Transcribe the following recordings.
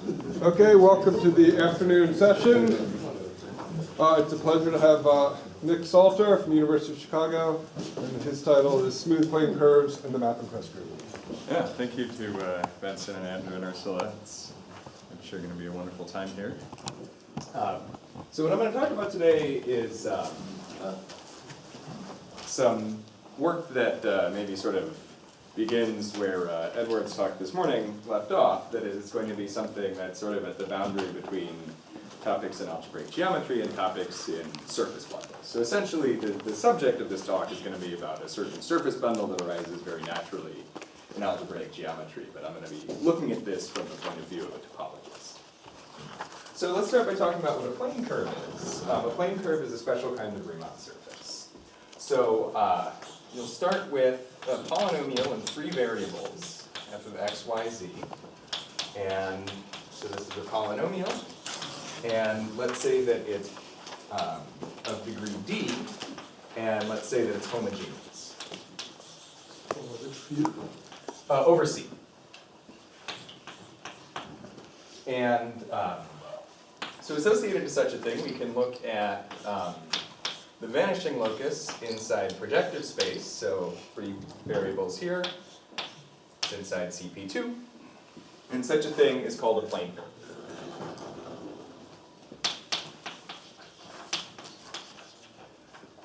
Okay, welcome to the afternoon session. It's a pleasure to have Nick Salter from the University of Chicago, and his title is Smooth Plane Curves and the Map and Crest Group. Yeah, thank you to Benson and Andrew and Ursula. It's, I'm sure, going to be a wonderful time here. So what I'm going to talk about today is some work that maybe sort of begins where Edward's talk this morning left off. That is, it's going to be something that's sort of at the boundary between topics in algebraic geometry and topics in surface bundles. So essentially, the subject of this talk is going to be about a certain surface bundle that arises very naturally in algebraic geometry, but I'm going to be looking at this from the point of view of a topologist. So let's start by talking about what a plane curve is. A plane curve is a special kind of Riemann surface. So you'll start with a polynomial in three variables, f of x, y, z. And so this is a polynomial. And let's say that it's of degree d, and let's say that it's homogeneous. Over C. And so associated to such a thing, we can look at the vanishing locus inside projective space, so three variables here, it's inside CP2, and such a thing is called a plane curve.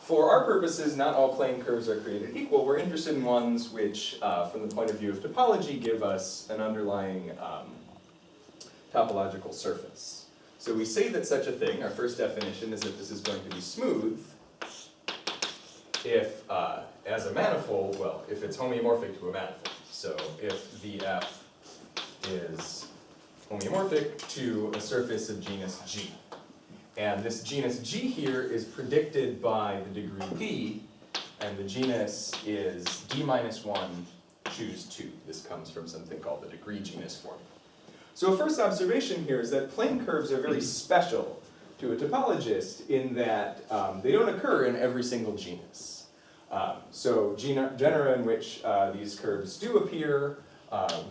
For our purposes, not all plane curves are created equal. We're interested in ones which, from the point of view of topology, give us an underlying topological surface. So we say that such a thing, our first definition is that this is going to be smooth if, as a manifold, well, if it's homeomorphic to a manifold. So if Vf is homeomorphic to a surface of genus G. And this genus G here is predicted by the degree D, and the genus is D minus 1, choose 2. This comes from something called the degree genus formula. So a first observation here is that plane curves are very special to a topologist in that they don't occur in every single genus. So genera in which these curves do appear,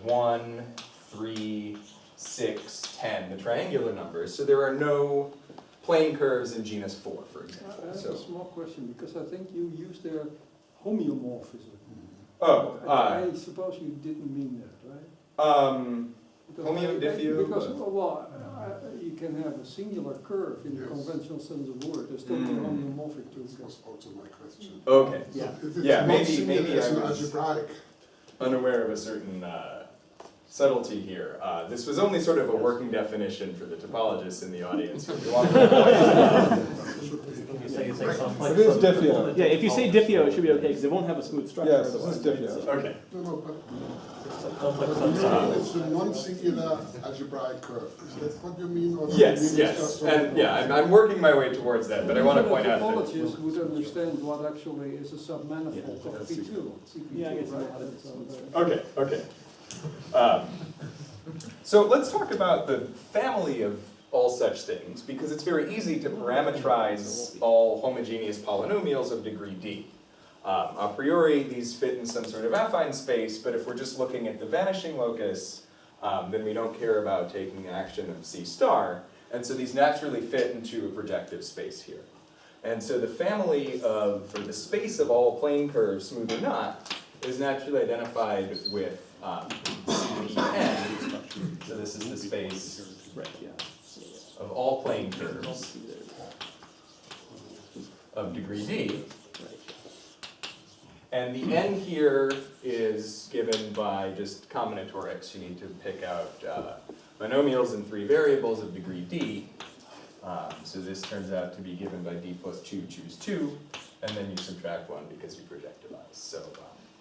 1, 3, 6, 10, the triangular numbers. So there are no plane curves in genus 4, for example. I have a small question, because I think you used their homeomorphism. Oh, I suppose you didn't mean that, right? Homeodifio. Because, well, you can have a singular curve in the conventional sense of the word. There's still homeomorphic to it. That was also my question. Okay. Yeah. Yeah, maybe it's I an was algebraic. unaware of a certain subtlety here. This was only sort of a working definition for the topologists in the audience. If you want It is diffio. Yeah, if you say diffio, it should be okay, because it won't have a smooth structure. Yes, this is diffio. Okay. No, but it's a non-singular algebraic curve. Is that what you mean? Or Yes, you mean it's yes. just And yeah, I'm working my way towards that, but I want to point out that Topologists would understand what actually is a submanifold of P2. Yeah, I guess Okay, okay. So let's talk about the family of all such things, because it's very easy to parameterize all homogeneous polynomials of degree D. A priori, these fit in some sort of affine space, but if we're just looking at the vanishing locus, then we don't care about taking action of C star, and so these naturally fit into a projective space here. And so the family of, or the space of all plane curves, smooth or not, is naturally identified with CPN. So this is the space of all plane curves of degree D. And the n here is given by just combinatorics. You need to pick out monomials in three variables of degree D. So this turns out to be given by D plus 2, choose 2, and then you subtract 1 because you projectivize. So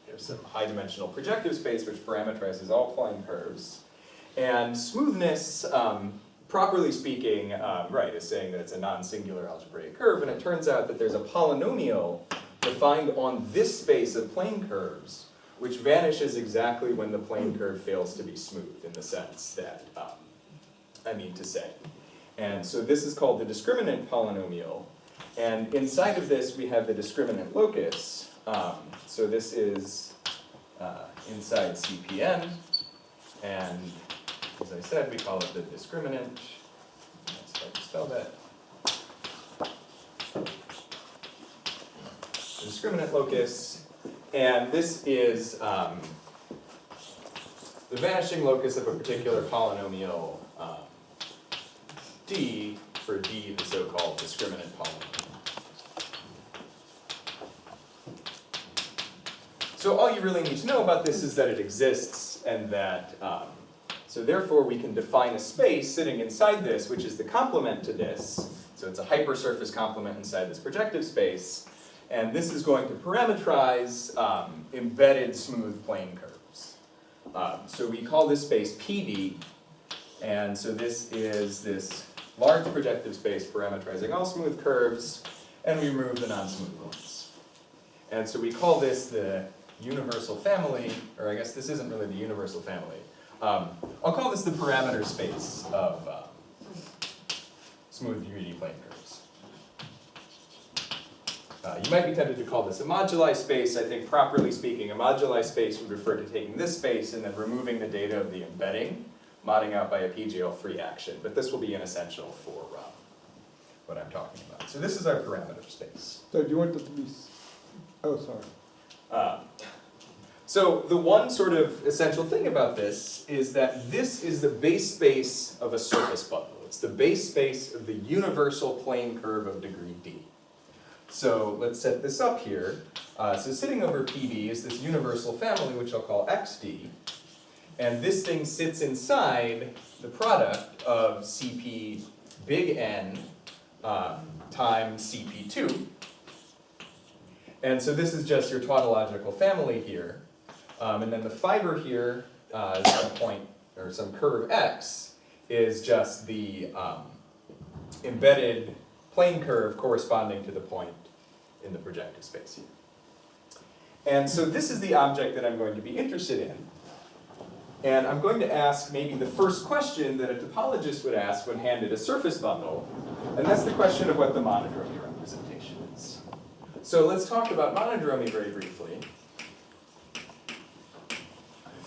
there's some high-dimensional projective space which parameterizes all plane curves. And smoothness, properly speaking, is saying that it's a non-singular algebraic curve, and it turns out that there's a polynomial defined on this space of plane curves which vanishes exactly when the plane curve fails to be smooth, in the sense that I mean to say. And so this is called the discriminant polynomial, and inside of this we have the discriminant locus. So this is inside CPN, and as I said, we call it the discriminant. That's how you spell that. The discriminant locus, and this is the vanishing locus of a particular polynomial D for D, the so-called discriminant polynomial. So all you really need to know about this is that it exists and that, so therefore we can define a space sitting inside this, which is the complement to this. So it's a hypersurface complement inside this projective space. And this is going to parameterize embedded smooth plane curves. So we call this space PD. And so this is this large projective space parameterizing all smooth curves, and we remove the non-smooth ones. And so we call this the universal family, or I guess this isn't really the universal family. I'll call this the parameter space of smooth 3D plane curves. You might be tempted to call this a moduli space. I think properly speaking, a moduli space would refer to taking this space and then removing the data of the embedding, modding out by a PGL3 action, but this will be inessential for what I'm talking about. So this is our parameter space. So do you want it to be, oh, sorry. So the one sort of essential thing about this is that this is the base space of a surface bundle. It's the base space of the universal plane curve of degree D. So let's set this up here. So sitting over PD is this universal family, which I'll call XD. And this thing sits inside the product of CP big N times CP2. And so this is just your tautological family here. And then the fiber here, some point, or some curve X, is just the embedded plane curve corresponding to the point in the projective space here. And so this is the object that I'm going to be interested in. And I'm going to ask maybe the first question that a topologist would ask when handed a surface bundle, and that's the question of what the monodromy representation is. So let's talk about monodromy very briefly.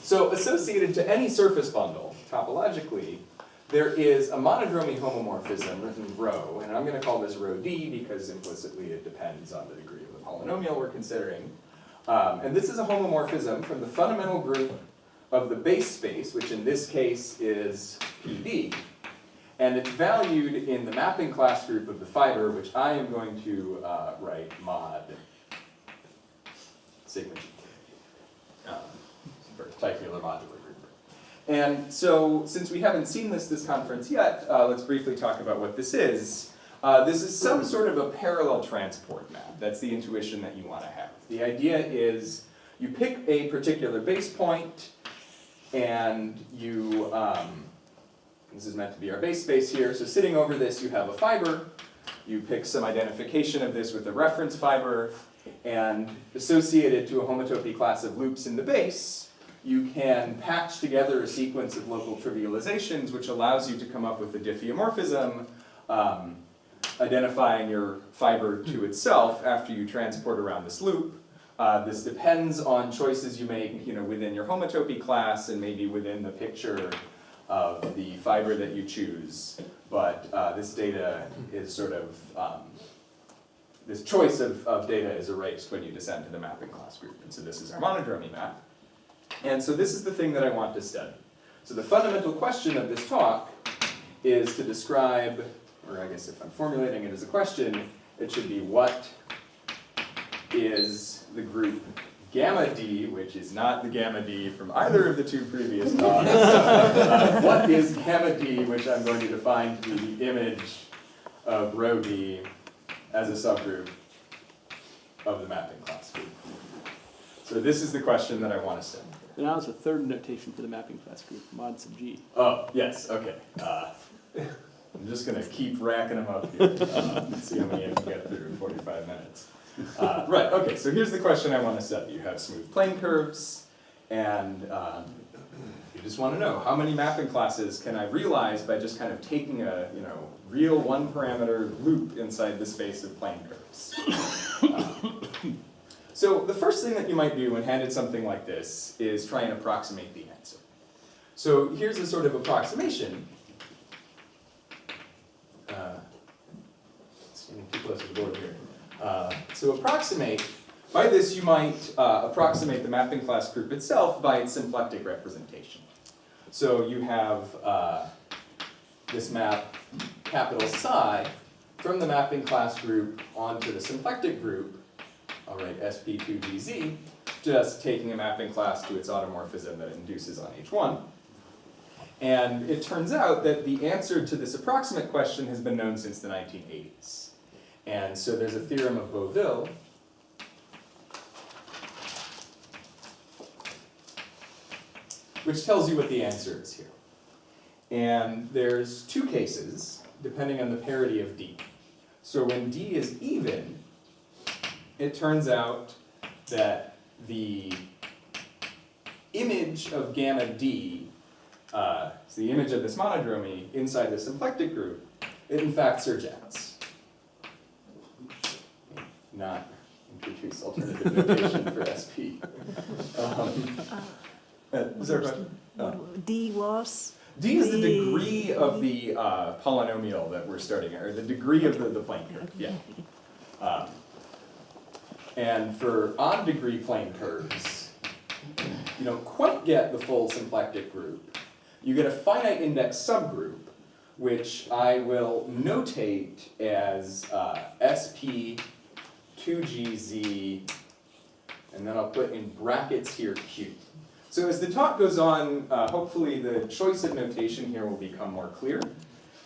So associated to any surface bundle, topologically, there is a monodromy homomorphism written rho, and I'm going to call this rho D because implicitly it depends on the degree of the polynomial we're considering. And this is a homomorphism from the fundamental group of the base space, which in this case is PD, and it's valued in the mapping class group of the fiber, which I am going to write mod sigma G, particular modular group. And so, since we haven't seen this conference yet, let's briefly talk about what this is. This is some sort of a parallel transport map. That's the intuition that you want to have. The idea is you pick a particular base point, and you, this is meant to be our base space here, so sitting over this you have a fiber, you pick some identification of this with a reference fiber, and associated to a homotopy class of loops in the base, you can patch together a sequence of local trivializations which allows you to come up with a diffeomorphism, identifying your fiber to itself after you transport around this loop. This depends on choices you make, within your homotopy class and maybe within the picture of the fiber that you choose. But this data is sort of, this choice of data is erased when you descend to the mapping class group. And so this is our monodromy map. And so this is the thing that I want to study. So the fundamental question of this talk is to describe, or I guess if I'm formulating it as a question, it should be what is the group gamma D, which is not the gamma D from either of the two previous talks. What is gamma D, which I'm going to define to be the image of rho D as a subgroup of the mapping class group. So this is the question that I want to study. And now there's a third notation for the mapping class group, mod sub G. Oh, yes, okay. I'm just going to keep racking them up here. See how many I can get through in 45 minutes. Right, okay, so here's the question I want to study. You have smooth plane curves, and you just want to know how many mapping classes can I realize by just kind of taking a real one-parameter loop inside the space of plane curves. So the first thing that you might do when handed something like this is try and approximate the answer. So here's a sort of approximation. Standing too close to the board here. So approximate, by this you might approximate the mapping class group itself by its symplectic representation. So you have this map, capital psi, from the mapping class group onto the symplectic group, all right, sp2gz, just taking a mapping class to its automorphism that it induces on h1. And it turns out that the answer to this approximate question has been known since the 1980s. And so there's a theorem of Beauville which tells you what the answer is here. And there's two cases, depending on the parity of D. So when D is even, it turns out that the image of gamma D, so the image of this monodromy inside the symplectic group, it in fact surjects. Not introduce alternative notation for SP. Is there a question? D was? D is the degree of the polynomial that we're starting at, or the degree of the plane curve, yeah. And for odd degree plane curves, you don't quite get the full symplectic group. You get a finite index subgroup, which I will notate as SP2GZ, and then I'll put in brackets here Q. So as the talk goes on, hopefully the choice of notation here will become more clear.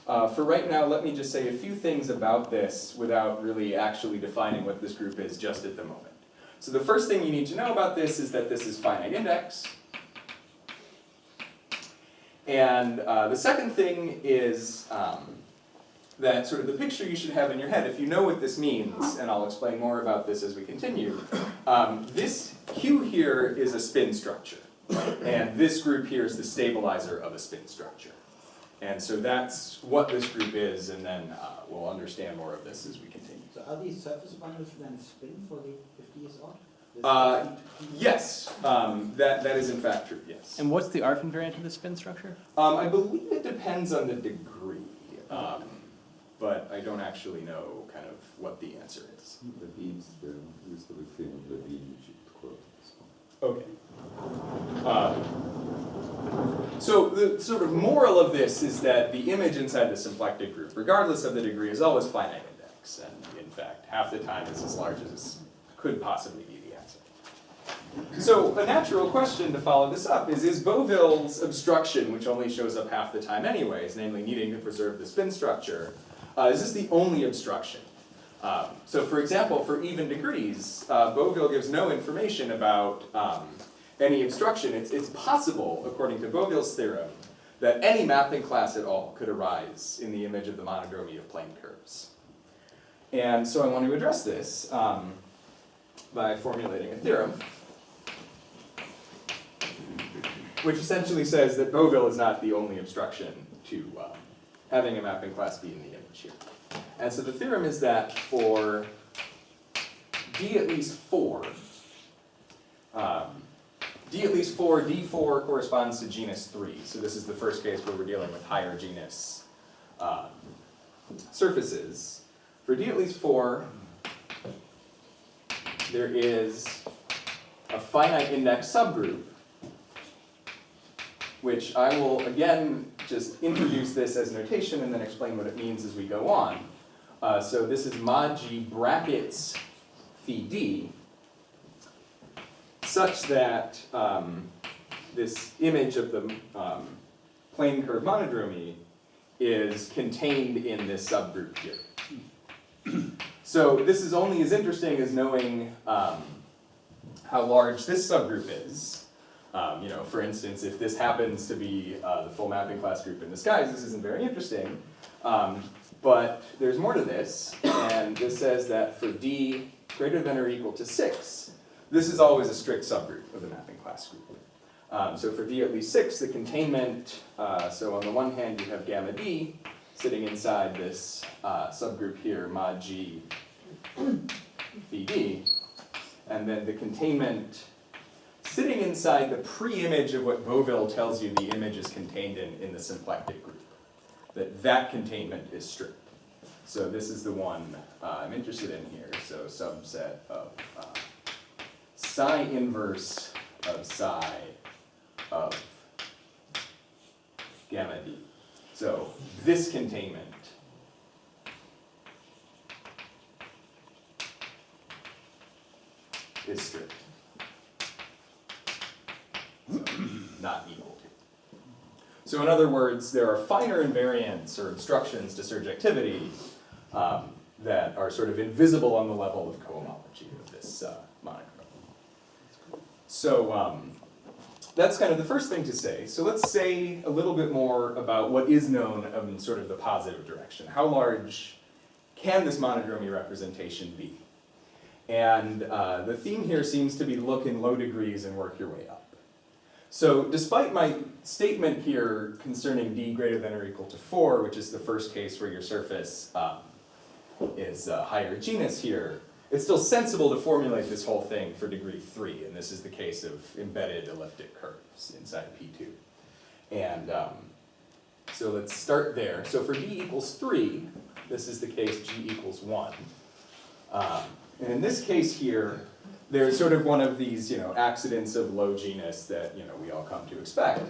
For right now, let me just say a few things about this without really actually defining what this group is just at the moment. So the first thing you need to know about this is that this is finite index. And the second thing is that sort of the picture you should have in your head, if you know what this means, and I'll explain more about this as we continue, this Q here is a spin structure. And this group here is the stabilizer of a spin structure. And so that's what this group is, and then we'll understand more of this as we continue. So are these surface bundles then spin for the, if D is odd? Yes, that is in fact true, yes. And what's the R invariant of the spin structure? I believe it depends on the degree, but I don't actually know kind of what the answer is. The beams used to be thin, the beam Okay. So the sort of moral of this is that the image inside the symplectic group, regardless of the degree, is always finite index, and in fact, half the time it's as large as could possibly be the answer. So a natural question to follow this up is Beauville's obstruction, which only shows up half the time anyways, namely needing to preserve the spin structure, is this the only obstruction? So for example, for even degrees, Beauville gives no information about any obstruction. It's possible, according to Beauville's theorem, that any mapping class at all could arise in the image of the monodromy of plane curves. And so I want to address this by formulating a theorem, which essentially says that Beauville is not the only obstruction to having a mapping class be in the image here. And so the theorem is that for D at least 4, D4 corresponds to genus 3. So this is the first case where we're dealing with higher genus surfaces. For D at least 4, there is a finite index subgroup, which I will again just introduce this as notation and then explain what it means as we go on. So this is mod G brackets phi D, such that this image of the plane curve monodromy is contained in this subgroup here. So this is only as interesting as knowing how large this subgroup is. You know, for instance, if this happens to be the full mapping class group in disguise, this isn't very interesting. But there's more to this, and this says that for D greater than or equal to 6, this is always a strict subgroup of the mapping class group. So for D at least 6, the containment, so on the one hand you have gamma D sitting inside this subgroup here, mod G phi D, and then the containment sitting inside the pre-image of what Beauville tells you the image is contained in the symplectic group. That containment is strict. So this is the one I'm interested in here. So subset of psi inverse of psi of gamma d. So this containment is strict. So not equal to. So in other words, there are finer invariants or obstructions to surjectivity that are sort of invisible on the level of cohomology of this monochrome. So that's kind of the first thing to say. So let's say a little bit more about what is known in sort of the positive direction. How large can this monodromy representation be? And the theme here seems to be look in low degrees and work your way up. So despite my statement here concerning d greater than or equal to 4, which is the first case where your surface is higher genus here, it's still sensible to formulate this whole thing for degree 3, and this is the case of embedded elliptic curves inside P2. And so let's start there. So for d equals 3, this is the case g equals 1. And in this case here, there's sort of one of these, accidents of low genus that, we all come to expect.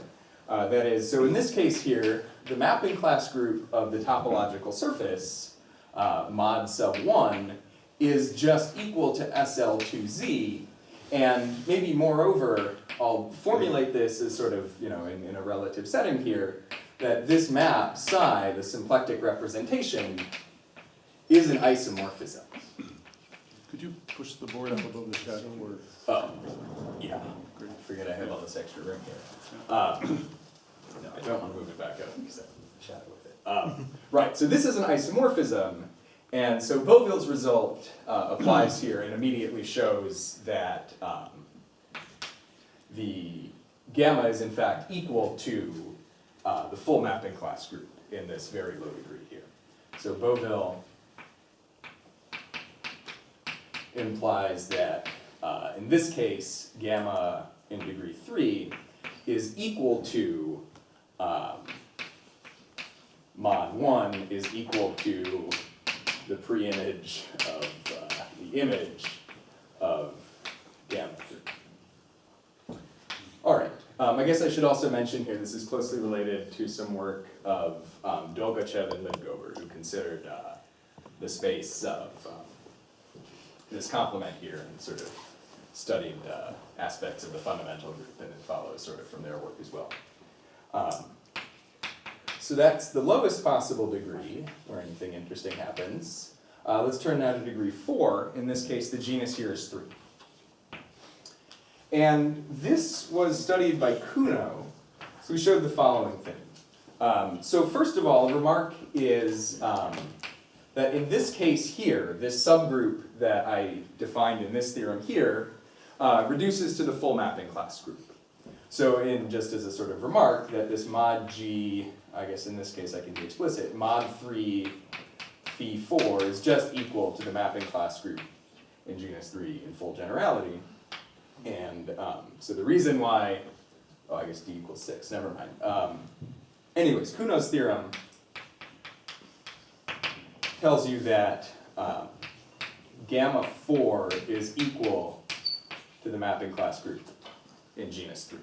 That is, so in this case here, the mapping class group of the topological surface, mod sub 1, is just equal to SL2Z, and maybe moreover, I'll formulate this as sort of, in a relative setting here, that this map, psi, the symplectic representation, is an isomorphism. Could you push the board up above the shadow or? Oh, yeah. I forget I have all this extra room here. No, I don't want to move it back up because I have a shadow with it. Right, so this is an isomorphism, and so Beauville's result applies here and immediately shows that the gamma is in fact equal to the full mapping class group in this very low degree here. So Beauville implies that in this case, gamma in degree 3 is equal to mod 1 is equal to the pre-image of the image of gamma 3. All right, I guess I should also mention here, this is closely related to some work of Dolgachev and Lidgover, who considered the space of this complement here and sort of studied aspects of the fundamental group, and it follows sort of from their work as well. So that's the lowest possible degree where anything interesting happens. Let's turn now to degree 4. In this case, the genus here is 3. And this was studied by Kuno. So we showed the following thing. So first of all, the remark is that in this case here, this subgroup that I defined in this theorem here reduces to the full mapping class group. So in just as a sort of remark, that this mod G, I guess in this case I can be explicit, mod 3 phi 4 is just equal to the mapping class group in genus 3 in full generality. And so the reason why, oh, I guess D equals 6, never mind. Anyways, Kuno's theorem tells you that gamma 4 is equal to the mapping class group in genus 3.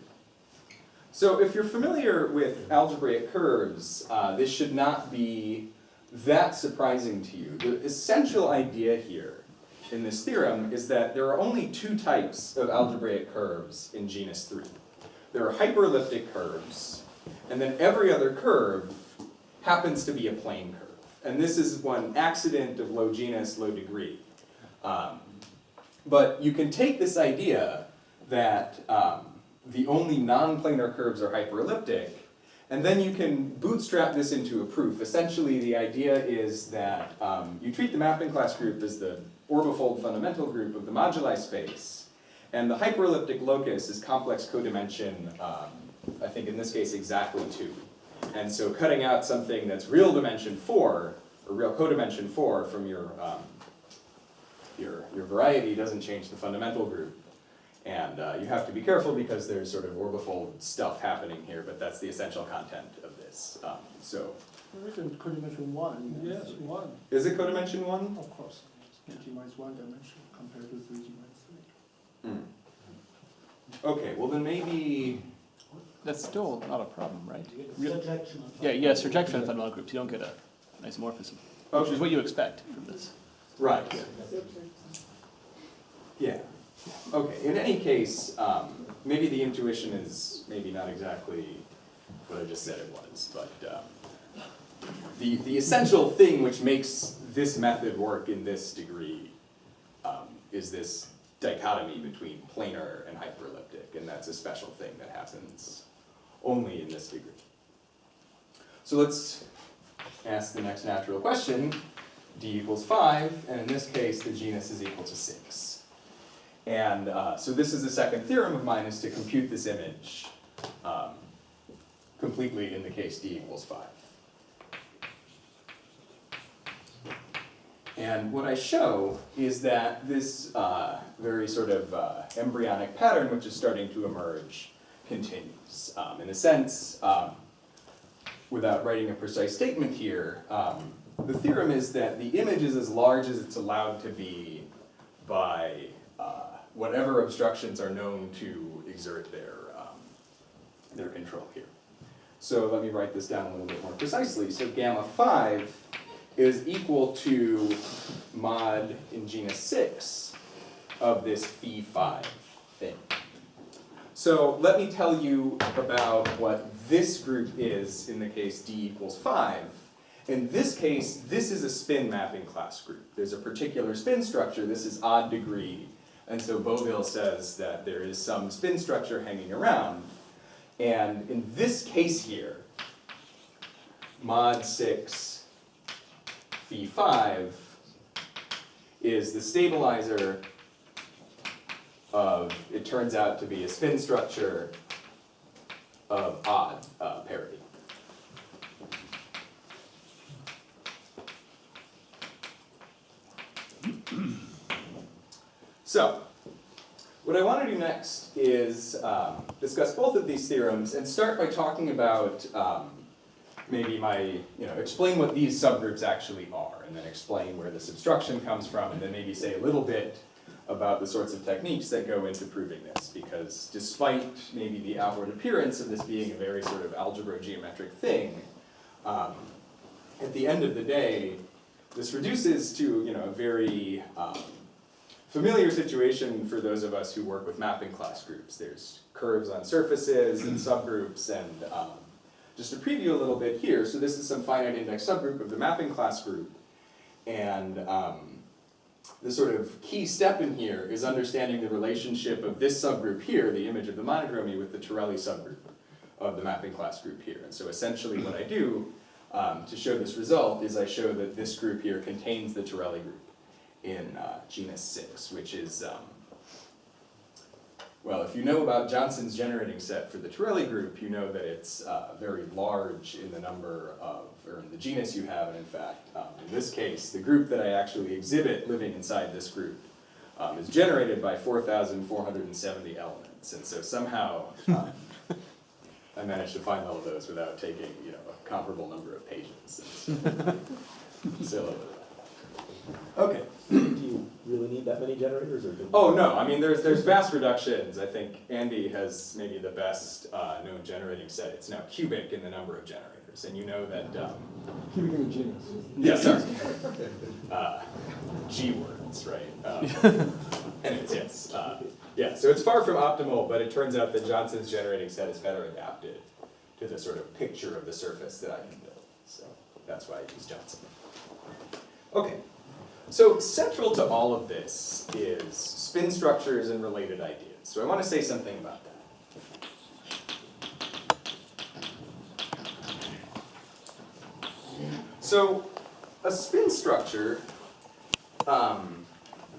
So if you're familiar with algebraic curves, this should not be that surprising to you. The essential idea here in this theorem is that there are only 2 types of algebraic curves in genus 3. There are hyperelliptic curves, and then every other curve happens to be a plane curve. And this is one accident of low genus, low degree. But you can take this idea that the only non-planar curves are hyperelliptic, and then you can bootstrap this into a proof. Essentially, the idea is that you treat the mapping class group as the orbifold fundamental group of the moduli space, and the hyperelliptic locus is complex codimension, I think in this case exactly 2. And so cutting out something that's real dimension 4, or real codimension 4 from your variety doesn't change the fundamental group. And you have to be careful because there's sort of orbifold stuff happening here, but that's the essential content of this. So, Written codimension 1. Yes, one. is it codimension 1? Of course. G minus 1 dimension compared to 3G minus 3. Okay, well then maybe, That's still not a problem, right? You get surjection of Yeah, yeah, surjection of fundamental groups, you don't get a isomorphism, which is what you expect from this. right. Yeah, okay, in any case, maybe the intuition is maybe not exactly what I just said it was, but the essential thing which makes this method work in this degree is this dichotomy between planar and hyperelliptic, and that's a special thing that happens only in this degree. So let's ask the next natural question. D equals 5, and in this case, the genus is equal to 6. And so this is the second theorem of mine, is to compute this image completely in the case D equals 5. And what I show is that this very sort of embryonic pattern, which is starting to emerge, continues. In a sense, without writing a precise statement here, the theorem is that the image is as large as it's allowed to be by whatever obstructions are known to exert their control here. So let me write this down a little bit more precisely. So gamma 5 is equal to mod in genus 6 of this phi 5 thing. So let me tell you about what this group is in the case D equals 5. In this case, this is a spin mapping class group. There's a particular spin structure. This is odd degree. And so Beauville says that there is some spin structure hanging around. And in this case here, mod 6 phi 5 is the stabilizer of, it turns out to be a spin structure of odd parity. So, what I want to do next is discuss both of these theorems and start by talking about maybe explain what these subgroups actually are, and then explain where this obstruction comes from, and then maybe say a little bit about the sorts of techniques that go into proving this, because despite maybe the outward appearance of this being a very sort of algebra geometric thing, at the end of the day, this reduces to a very familiar situation for those of us who work with mapping class groups. There's curves on surfaces and subgroups, and just to preview a little bit here, so this is some finite index subgroup of the mapping class group, and the sort of key step in here is understanding the relationship of this subgroup here, the image of the monodromy, with the Torelli subgroup of the mapping class group here. And so essentially what I do to show this result is I show that this group here contains the Torelli group in genus 6, which is, well, if you know about Johnson's generating set for the Torelli group, you know that it's very large in the number of, or in the genus you have, and in fact, in this case, the group that I actually exhibit living inside this group is generated by 4,470 elements, and so somehow I managed to find all of those without taking, a comparable number of pages. So, okay. Do you really need that many generators, or? Oh no, I mean there's vast reductions. I think Andy has maybe the best known generating set. It's now cubic in the number of generators, and you know that. Cubic in the genus. Yeah, sorry. G words, right? Anyways, yes. Yeah, so it's far from optimal, but it turns out that Johnson's generating set is better adapted to the sort of picture of the surface that I can build. So that's why I use Johnson. Okay. So central to all of this is spin structures and related ideas. So I want to say something about that. So a spin structure,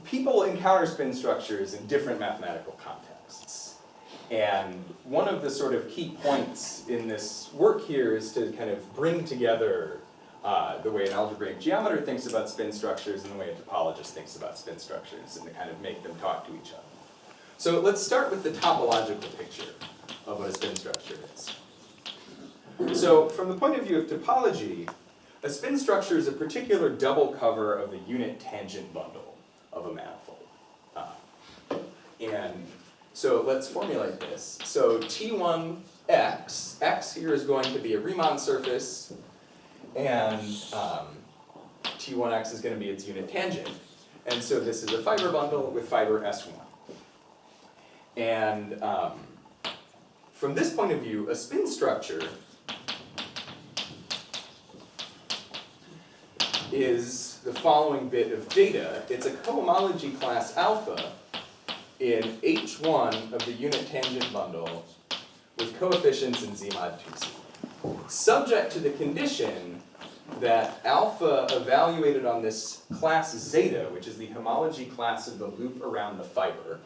people encounter spin structures in different mathematical contexts. And one of the sort of key points in this work here is to kind of bring together the way an algebraic geometer thinks about spin structures and the way a topologist thinks about spin structures, and to kind of make them talk to each other. So let's start with the topological picture of what a spin structure is. So from the point of view of topology, a spin structure is a particular double cover of the unit tangent bundle of a manifold. And so let's formulate this. So T1x, x here is going to be a Riemann surface, and T1x is going to be its unit tangent. And so this is a fiber bundle with fiber S1. And from this point of view, a spin structure is the following bit of data. It's a cohomology class alpha in H1 of the unit tangent bundle with coefficients in Z mod 2Z. Subject to the condition that alpha evaluated on this class zeta, which is the homology class of the loop around the fiber,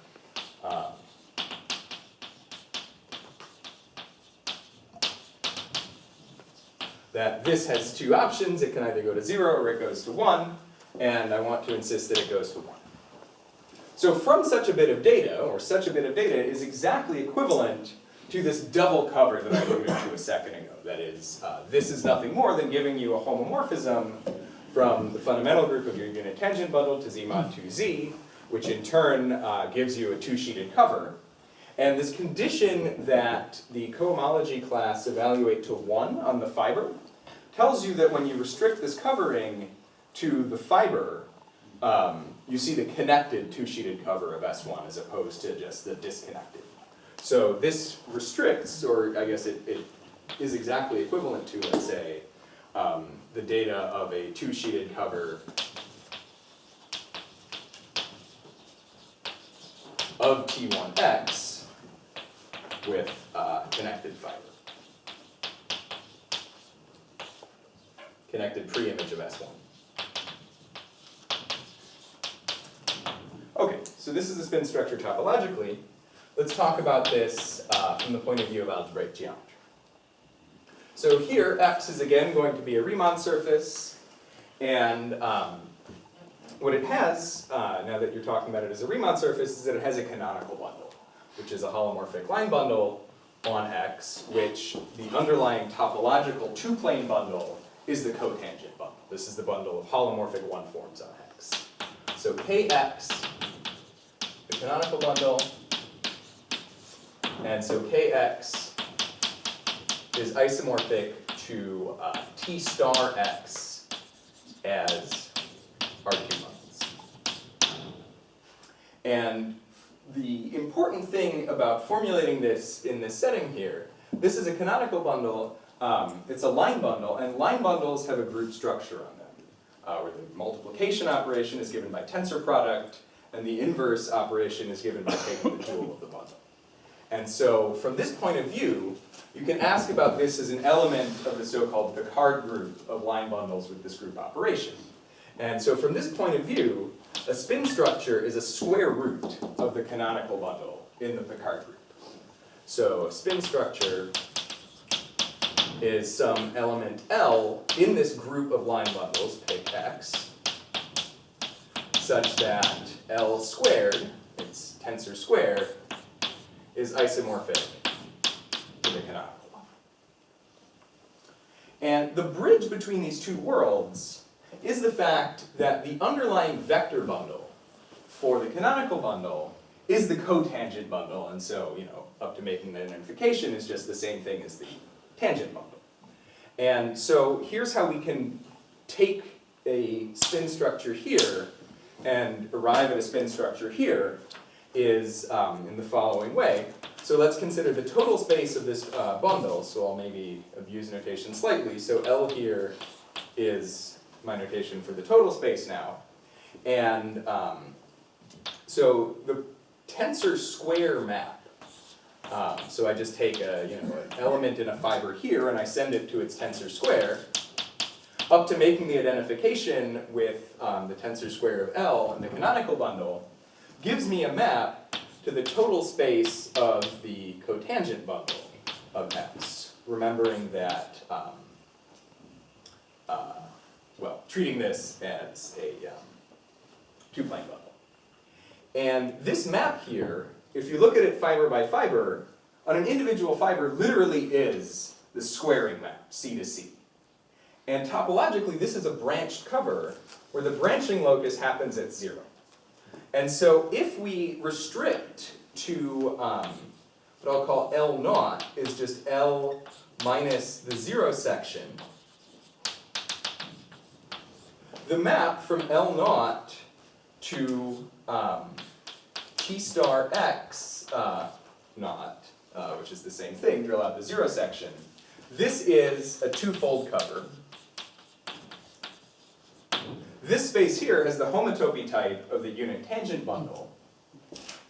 that this has two options. It can either go to 0 or it goes to 1, and I want to insist that it goes to 1. So from such a bit of data, or such a bit of data, is exactly equivalent to this double cover that I alluded to a second ago. That is, this is nothing more than giving you a homomorphism from the fundamental group of your unit tangent bundle to Z mod 2Z, which in turn gives you a two-sheeted cover. And this condition that the cohomology class evaluate to 1 on the fiber tells you that when you restrict this covering to the fiber, you see the connected two-sheeted cover of S1 as opposed to just the disconnected. So this restricts, or I guess it is exactly equivalent to, let's say, the data of a two-sheeted cover of T1x with connected fiber. Connected pre-image of S1. Okay, so this is the spin structure topologically. Let's talk about this from the point of view of algebraic geometry. So here, X is again going to be a Riemann surface, and what it has, now that you're talking about it as a Riemann surface, is that it has a canonical bundle, which is a holomorphic line bundle on X, which the underlying topological two-plane bundle is the cotangent bundle. This is the bundle of holomorphic one-forms on X. So Kx, the canonical bundle, and so Kx is isomorphic to T star X as R2 bundles. And the important thing about formulating this in this setting here, this is a canonical bundle, it's a line bundle, and line bundles have a group structure on them, where the multiplication operation is given by tensor product, and the inverse operation is given by taking the dual of the bundle. And so from this point of view, you can ask about this as an element of the so-called Picard group of line bundles with this group operation. And so from this point of view, a spin structure is a square root of the canonical bundle in the Picard group. So a spin structure is some element L in this group of line bundles, pick X, such that L squared, its tensor square, is isomorphic to the canonical bundle. And the bridge between these two worlds is the fact that the underlying vector bundle for the canonical bundle is the cotangent bundle, and so, up to making the identification is just the same thing as the tangent bundle. And so here's how we can take a spin structure here and arrive at a spin structure here is in the following way. So let's consider the total space of this bundle, so I'll maybe abuse notation slightly. So L here is my notation for the total space now. And so the tensor square map, so I just take an element in a fiber here and I send it to its tensor square, up to making the identification with the tensor square of L and the canonical bundle, gives me a map to the total space of the cotangent bundle of X, remembering that, treating this as a two-plane bundle. And this map here if you look at it fiber by fiber, on an individual fiber literally is the squaring map, C to C. And topologically, this is a branched cover where the branching locus happens at 0. And so if we restrict to what I'll call L naught is just L minus the 0 section, the map from L naught to T star X naught, which is the same thing, drill out the 0 section, this is a twofold cover. This space here has the homotopy type of the unit tangent bundle,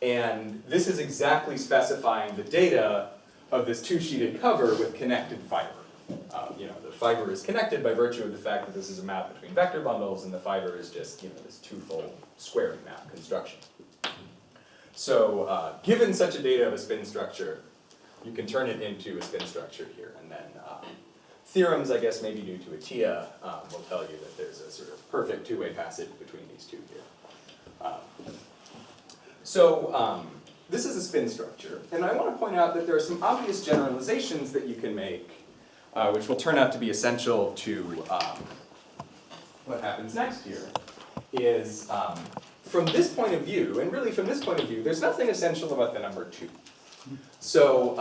and this is exactly specifying the data of this two-sheeted cover with connected fiber. The fiber is connected by virtue of the fact that this is a map between vector bundles, and the fiber is just this twofold squaring map construction. So given such a data of a spin structure, you can turn it into a spin structure here, and then theorems, I guess, maybe due to a TIA, will tell you that there's a sort of perfect two-way passage between these two here. This is a spin structure, and I want to point out that there are some obvious generalizations that you can make, which will turn out to be essential to what happens next here, is from this point of view, and really from this point of view, there's nothing essential about the number 2. So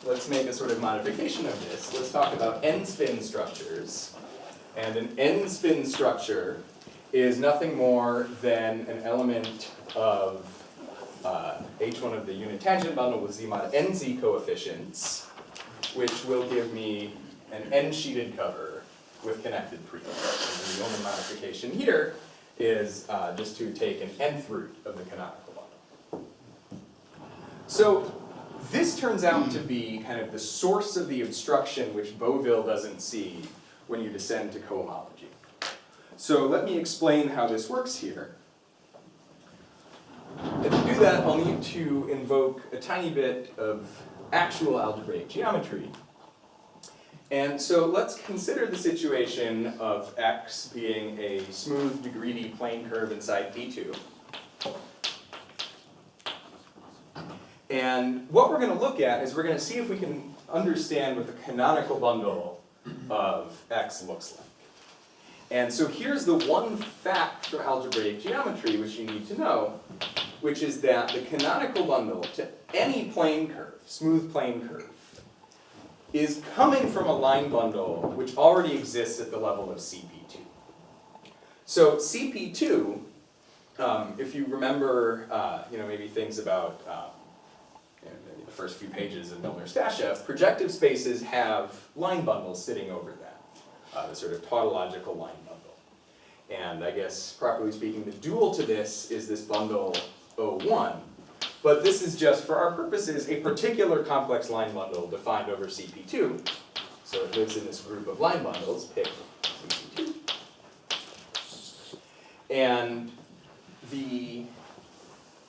let's make a sort of modification of this. Let's talk about n-spin structures. And an n-spin structure is nothing more than an element of H1 of the unit tangent bundle with Z mod nz coefficients, which will give me an n-sheeted cover with connected prefixes. And the only modification here is just to take an nth root of the canonical bundle. So this turns out to be kind of the source of the obstruction which Beauville doesn't see when you descend to cohomology. So let me explain how this works here. And to do that, I'll need to invoke a tiny bit of actual algebraic geometry. And so let's consider the situation of X being a smooth degree plane curve inside D2. And what we're going to look at is we're going to see if we can understand what the canonical bundle of X looks like. And so here's the one fact from algebraic geometry which you need to know, which is that the canonical bundle to any plane curve, smooth plane curve, is coming from a line bundle which already exists at the level of CP2. So CP2, if you remember, maybe things about maybe the first few pages of Milner-Stasheff, projective spaces have line bundles sitting over them, the sort of tautological line bundle. And I guess, properly speaking, the dual to this is this bundle O1, but this is just, for our purposes, a particular complex line bundle defined over CP2. So it lives in this group of line bundles, pick CP2. And the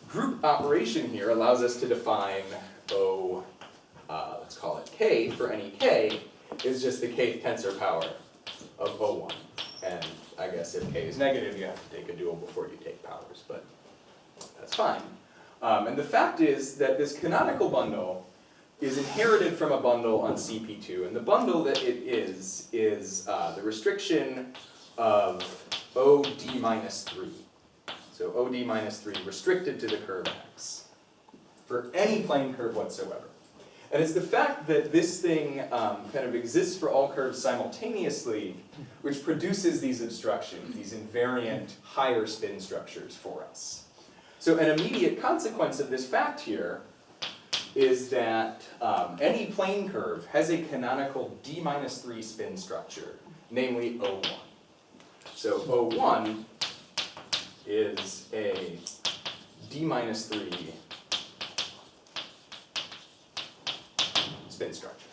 group operation here allows us to define O, let's call it K, for any K, is just the kth tensor power of O1. And I guess if K is negative, you have to take a dual before you take powers, but that's fine. And the fact is that this canonical bundle is inherited from a bundle on CP2, and the bundle that it is the restriction of OD minus 3. So OD minus 3 restricted to the curve X for any plane curve whatsoever. And it's the fact that this thing kind of exists for all curves simultaneously which produces these obstructions, these invariant higher spin structures for us. So an immediate consequence of this fact here is that any plane curve has a canonical D minus 3 spin structure, namely O1. So O1 is a D minus 3 spin structure.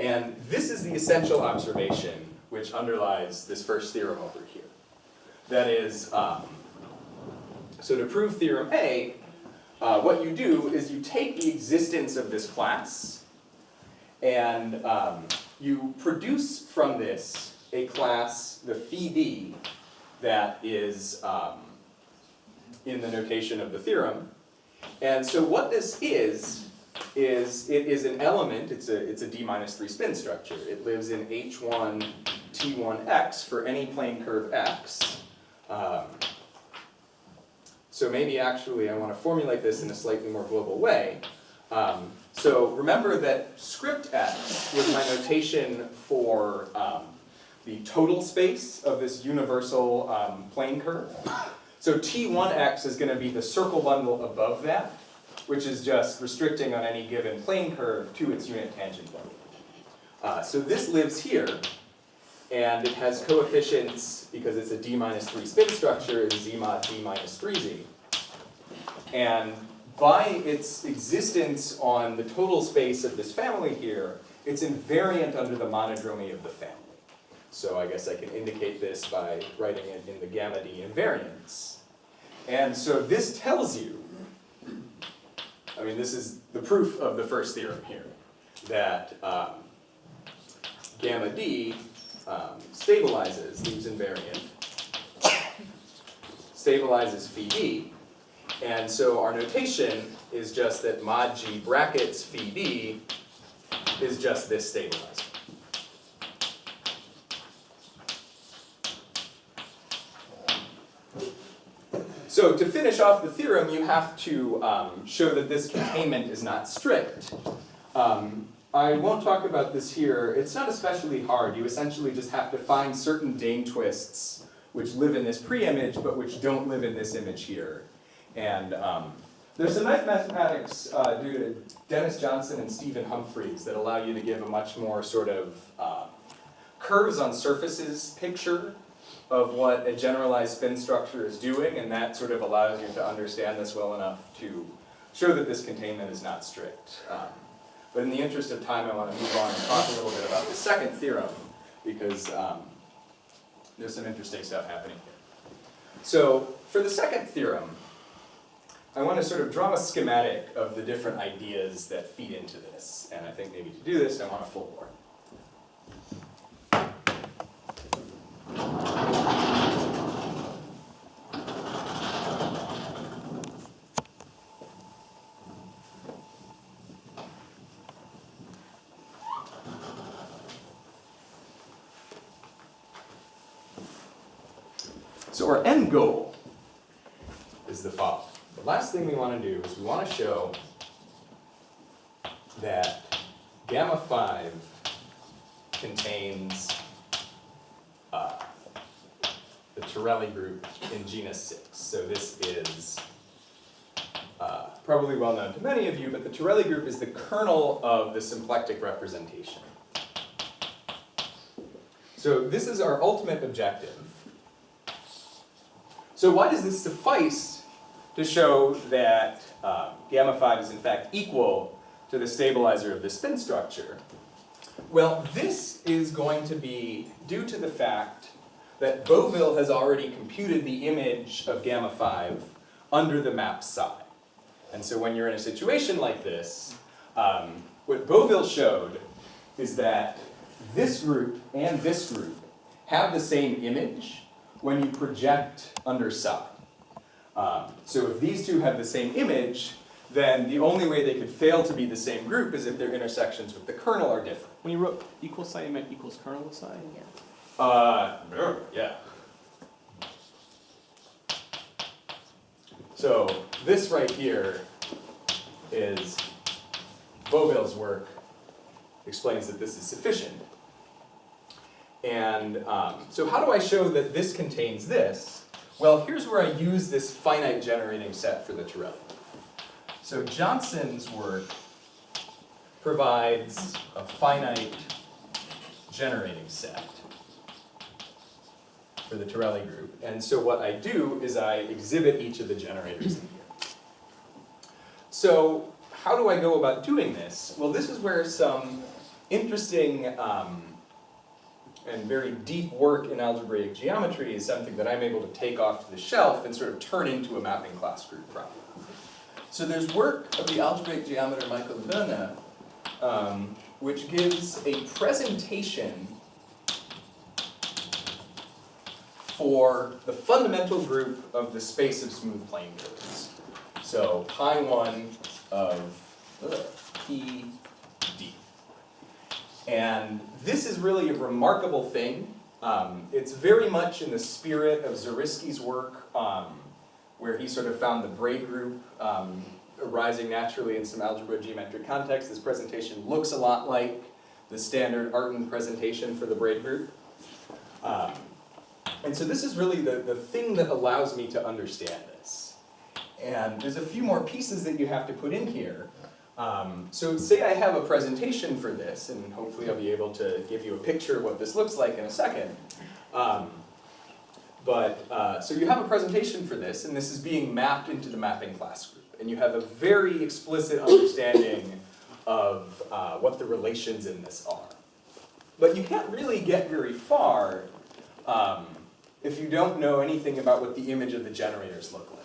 And this is the essential observation which underlies this first theorem over here. That is, so to prove theorem A, what you do is you take the existence of this class and you produce from this a class, the phi D, that is in the notation of the theorem, And so what this is it is an element, it's a D-3 spin structure. It lives in H1, T1x for any plane curve x. So maybe actually I want to formulate this in a slightly more global way. So remember that script x was my notation for the total space of this universal plane curve. So T1x is going to be the circle bundle above that, which is just restricting on any given plane curve to its unit tangent bundle. So this lives here, and it has coefficients, because it's a D-3 spin structure, is Z mod D-3Z. And by its existence on the total space of this family here, it's invariant under the monodromy of the family. So I guess I can indicate this by writing it in the gamma D invariance. And so this tells you, I mean, this is the proof of the first theorem here, that gamma D stabilizes, leaves invariant, stabilizes phi D. And so our notation is just that mod G brackets phi D is just this stabilizer. So to finish off the theorem, you have to show that this containment is not strict. I won't talk about this here. It's not especially hard. You essentially just have to find certain Dane twists which live in this pre-image but which don't live in this image here. And there's some nice mathematics due to Dennis Johnson and Stephen Humphreys that allow you to give a much more sort of curves on surfaces picture of what a generalized spin structure is doing, and that sort of allows you to understand this well enough to show that this containment is not strict. But in the interest of time, I want to move on and talk a little bit about the second theorem, because there's some interesting stuff happening here. So for the second theorem, I want to sort of draw a schematic of the different ideas that feed into this. And I think maybe to do this, I want a full board. So our end goal is the following. The last thing we want to do is we want to show that gamma 5 contains the Torelli group in genus 6. So this is probably well known to many of you, but the Torelli group is the kernel of the symplectic representation. So this is our ultimate objective. So why does this suffice to show that gamma 5 is in fact equal to the stabilizer of the spin structure? Well, this is going to be due to the fact that Beauville has already computed the image of gamma 5 under the map psi. And so when you're in a situation like this, what Beauville showed is that this group and this group have the same image when you project under psi. So if these two have the same image, then the only way they could fail to be the same group is if their intersections with the kernel are different. When you wrote equal psi, you meant equals kernel of psi? Yeah. So this right here is Beauville's work, explains that this is sufficient. And so how do I show that this contains this? Well, here's where I use this finite generating set for the Torelli. So Johnson's work provides a finite generating set for the Torelli group. And so what I do is I exhibit each of the generators in here. So how do I go about doing this? Well, this is where some interesting and very deep work in algebraic geometry is something that I'm able to take off to the shelf and sort of turn into a mapping class group problem. So there's work of the algebraic geometer Michael Werner, which gives a presentation for the fundamental group of the space of smooth plane curves. So pi 1 of PD. And this is really a remarkable thing. It's very much in the spirit of Zariski's work, where he sort of found the braid group arising naturally in some algebra geometric context. This presentation looks a lot like the standard Artin presentation for the braid group. And so this is really the thing that allows me to understand this. And there's a few more pieces that you have to put in here. So say I have a presentation for this, and hopefully I'll be able to give you a picture of what this looks like in a second. So you have a presentation for this, and this is being mapped into the mapping class group. And you have a very explicit understanding of what the relations in this are. But you can't really get very far if you don't know anything about what the image of the generators look like.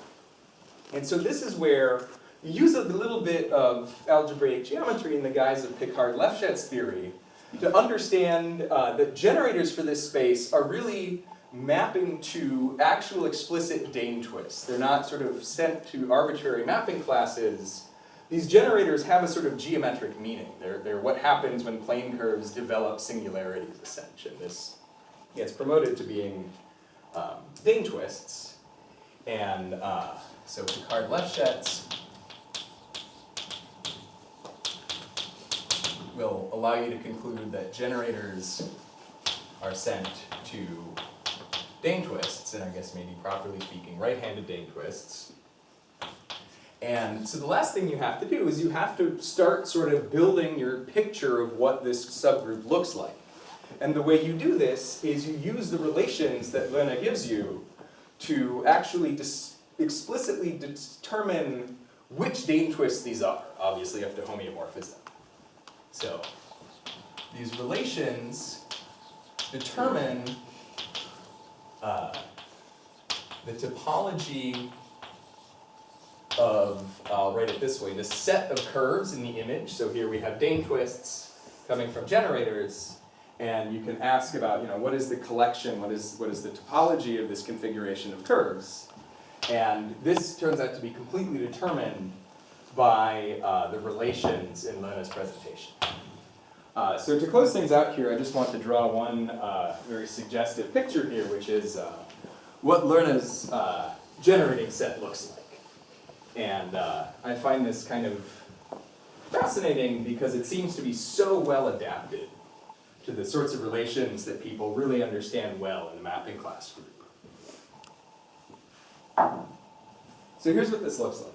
And so this is where you use a little bit of algebraic geometry in the guise of Picard-Lefschetz theory to understand that generators for this space are really mapping to actual explicit Dane twists. They're not sort of sent to arbitrary mapping classes. These generators have a sort of geometric meaning. They're what happens when plane curves develop singularities ascension. This gets promoted to being Dane twists. And so Picard-Lefschetz will allow you to conclude that generators are sent to Dane twists, and I guess maybe properly speaking, right-handed Dane twists. And so the last thing you have to do is you have to start sort of building your picture of what this subgroup looks like. And the way you do this is you use the relations that Lena gives you to actually explicitly determine which Dane twists these are. Obviously you have to homeomorphize them. So these relations determine the topology of, I'll write it this way, the set of curves in the image. So here we have Dane twists coming from generators, and you can ask about, what is the collection, what is the topology of this configuration of curves? And this turns out to be completely determined by the relations in Lena's presentation. So to close things out here, I just want to draw one very suggestive picture here, which is what Lerna's generating set looks like. And I find this kind of fascinating because it seems to be so well adapted to the sorts of relations that people really understand well in the mapping class group. So here's what this looks like.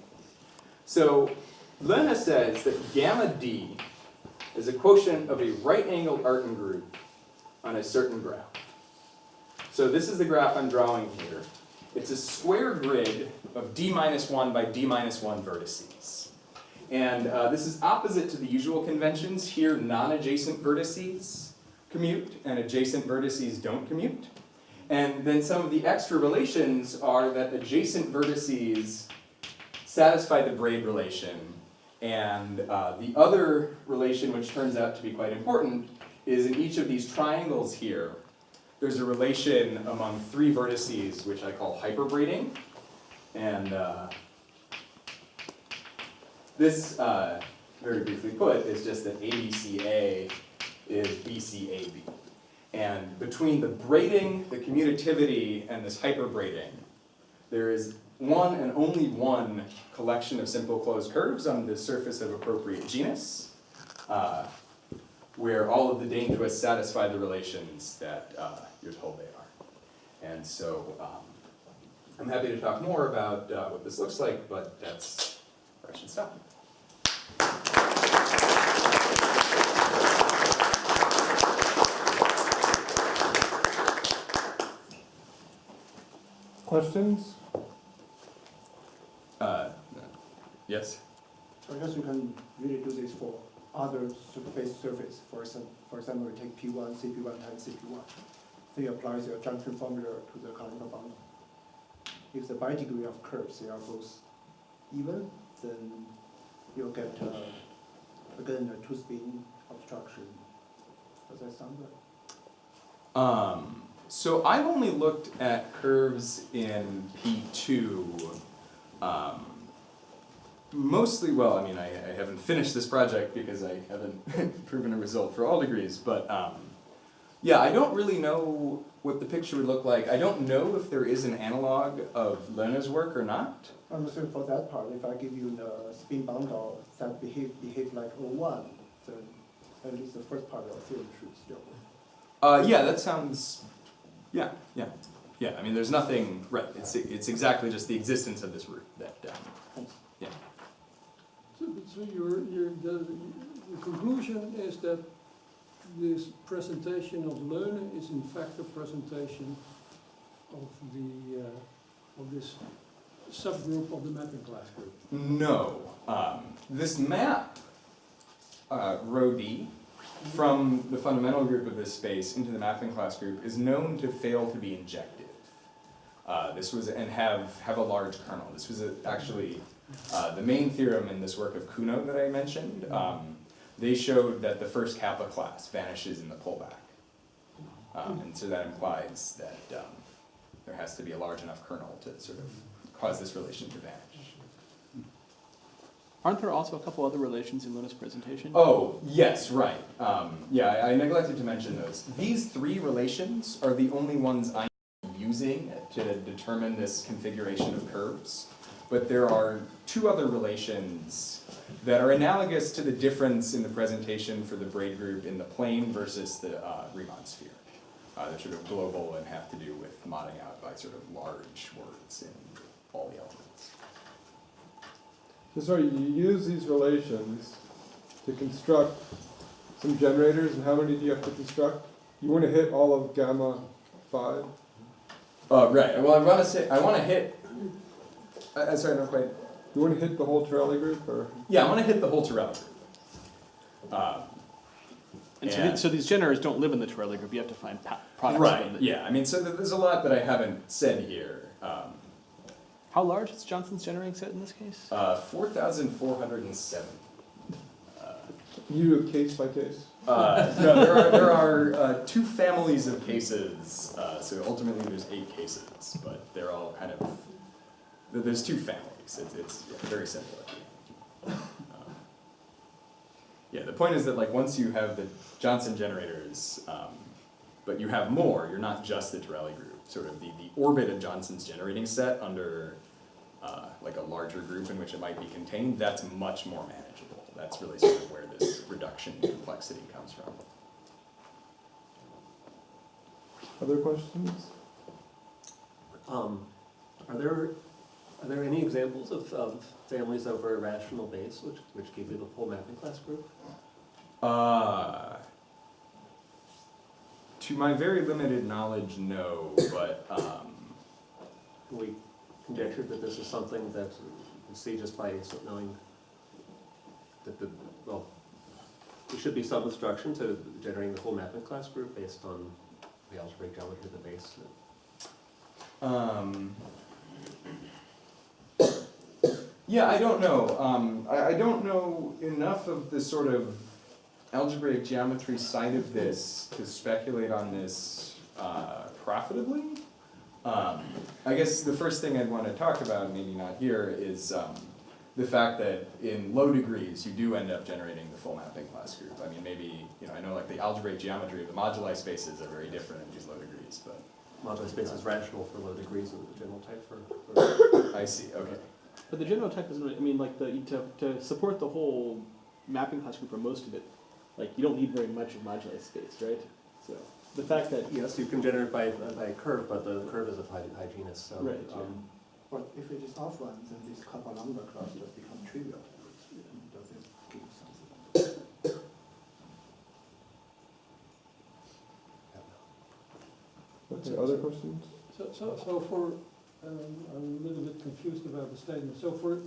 So Lena says that gamma D is a quotient of a right-angled Artin group on a certain graph. So this is the graph I'm drawing here. It's a square grid of d-1 by d-1 vertices. And this is opposite to the usual conventions. Here, non-adjacent vertices commute, and adjacent vertices don't commute. And then some of the extra relations are that adjacent vertices satisfy the braid relation. And the other relation, which turns out to be quite important, is in each of these triangles here, there's a relation among three vertices, which I call hyperbraiding. And this, very briefly put, is just that ABCA is BCAB. And between the braiding, the commutativity, and this hyperbraiding, there is one and only one collection of simple closed curves on the surface of appropriate genus, where all of the Dane twists satisfy the relations that you're told they are. And so I'm happy to talk more about what this looks like, but that's where I should stop. Questions? Yes? So I guess you can really do this for other base surface. For example, you take P1, CP1 times CP1. So you apply your junction formula to the canonical bundle. If the bi-degree of curves they are both even, then you'll get again a two-spin obstruction. Does that sound right? So I've only looked at curves in P2 Mostly, well, I mean, I haven't finished this project because I haven't proven a result for all degrees, but yeah, I don't really know what the picture would look like. I don't know if there is an analog of Lerner's work or not. I'm sorry for that part. If I give you the spin bundle that behave like O1, then at least the first part of the theorem should still work. Yeah, that sounds, yeah. I mean, there's nothing, right, it's exactly just the existence of this root that, yeah. So the conclusion is that this presentation of Learner is in fact a presentation of the of this subgroup of the mapping class group. No, this map, rho D, from the fundamental group of this space into the mapping class group is known to fail to be injective. This was, and have a large kernel. This was actually the main theorem in this work of Kuno that I mentioned. They showed that the first kappa class vanishes in the pullback. And so that implies that there has to be a large enough kernel to sort of cause this relation to vanish. Aren't there also a couple other relations in Luna's presentation? Oh, yes, right. Yeah, I neglected to mention those. These three relations are the only ones I'm using to determine this configuration of curves. But there are two other relations that are analogous to the difference in the presentation for the braid group in the plane versus the Riemann sphere. They're sort of global and have to do with modding out by sort of large words in all the elements. So sorry, you use these relations to construct some generators, and how many do you have to construct? You want to hit all of gamma 5? Right, well I want to hit, sorry, not quite. You want to hit the whole Torelli group, or? Yeah, I want to hit the whole Torelli group. And so these generators don't live in the Torelli group, you have to find products Right, of them. yeah, I mean, so there's a lot that I haven't said here. How large is Johnson's generating set in this case? 4,407. You do it case by case? No, there are two families of cases, so ultimately there's 8 cases, but they're all kind of, there's 2 families. It's very simple. Yeah, the point is that like once you have the Johnson generators, but you have more, you're not just the Torelli group. Sort of the orbit of Johnson's generating set under like a larger group in which it might be contained, that's much more manageable. That's really sort of where this reduction in complexity comes from. Other questions? Are there any examples of families over a rational base which give you the full mapping class group? To my very limited knowledge, no, but We conjectured that this is something that you see just by knowing that there should be some instruction to generating the full mapping class group based on the algebraic geometry of the base. Yeah, I don't know. I don't know enough of the sort of algebraic geometry side of this to speculate on this profitably. I guess the first thing I'd want to talk about, maybe not here, is the fact that in low degrees you do end up generating the full mapping class group. I mean, maybe, I know like the algebraic geometry of the moduli spaces are very different in these low degrees, but... Moduli space is rational for low degrees and the general type for... I see, okay. But the general type isn't really, I mean, like to support the whole mapping class group or most of it, like you don't need very much of moduli space, right? So the fact that Yes, you can generate by a curve, but the curve is of high genus, so... Right, But if it is offline, then this kappa lambda clusters become trivial. Does it give something? Okay, other questions? So for, I'm a little bit confused about the statement. So for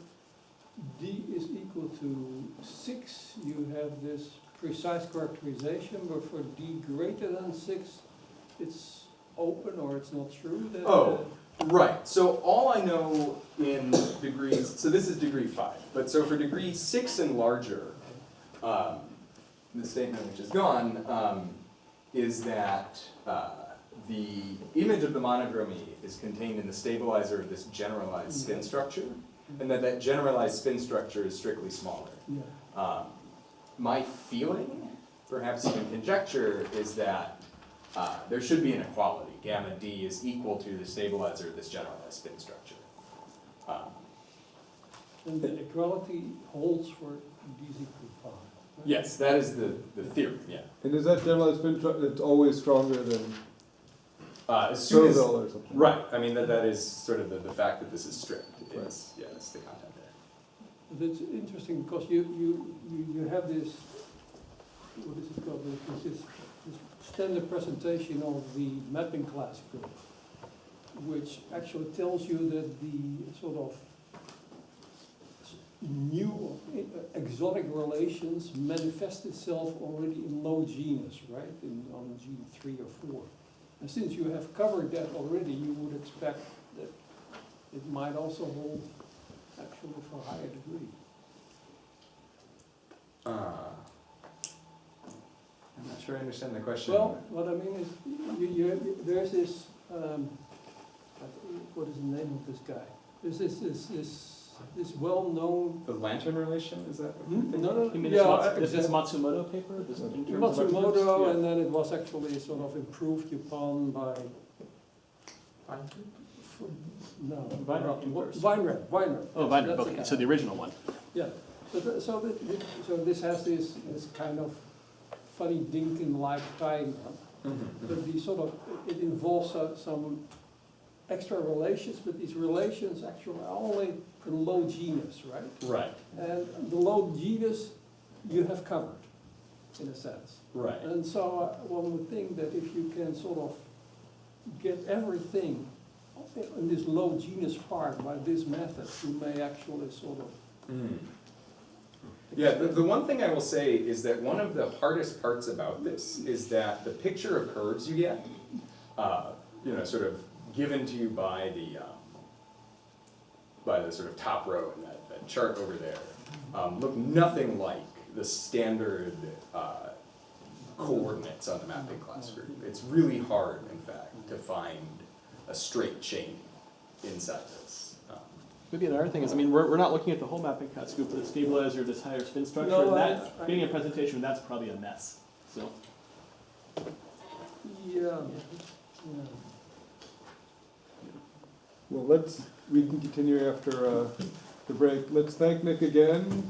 D is equal to 6, you have this precise characterization, but for D greater than 6, it's open or it's not true? That, Oh, right. So all I know in degrees, so this is degree 5, but so for degree 6 and larger, the statement which is gone is that the image of the monodromy is contained in the stabilizer of this generalized spin structure. and that generalized spin structure is strictly smaller. Yeah. My feeling, perhaps even conjecture, is that there should be an equality. Gamma D is equal to the stabilizer of this generalized spin structure. And the equality holds for d is equal to 5. right? Yes, that is the theory, yeah. And is that generalized spin structure, it's always stronger than As soon as, Serval or something? right, I mean, that is sort of the fact that this is strict, is, yeah, that's the content there. That's interesting because you have this, what is it called, this standard presentation of the mapping class group, which actually tells you that the sort of new exotic relations manifest itself already in low genus, right, on gene 3 or 4. And since you have covered that already, you would expect that it might also hold actually for a higher degree. I'm not sure I understand the question. Well, what I mean is, there's this, what is the name of this guy? There's this well-known. The lantern relation, is that? No, You mean yeah, this Matsumoto paper? This in terms of Matsumoto, reference? and then it was actually sort of improved upon by. No. Weinreb. Weinreb. Oh, That's Weinreb, the okay, guy. so the original one. Yeah, so this has this kind of funny Dinkin-like tying up. But the sort of, it involves some extra relations, but these relations actually are only in low genus, right? Right, And the low genus you have covered, in a sense. right. And so one would think that if you can sort of get everything in this low genus part by this method, you may actually sort of. Yeah, the one thing I will say is that one of the hardest parts about this is that the picture of curves you get, sort of given to you by the sort of top row in that chart over there, look nothing like the standard coordinates on the mapping class group. It's really hard, in fact, to find a straight chain inside this. Maybe another thing is, I mean, we're not looking at the whole mapping class group, but the stabilizer, this higher spin structure, No, and that, being a presentation, that's probably a mess, so. Yeah. Well, we can continue after the break. Let's thank Nick again.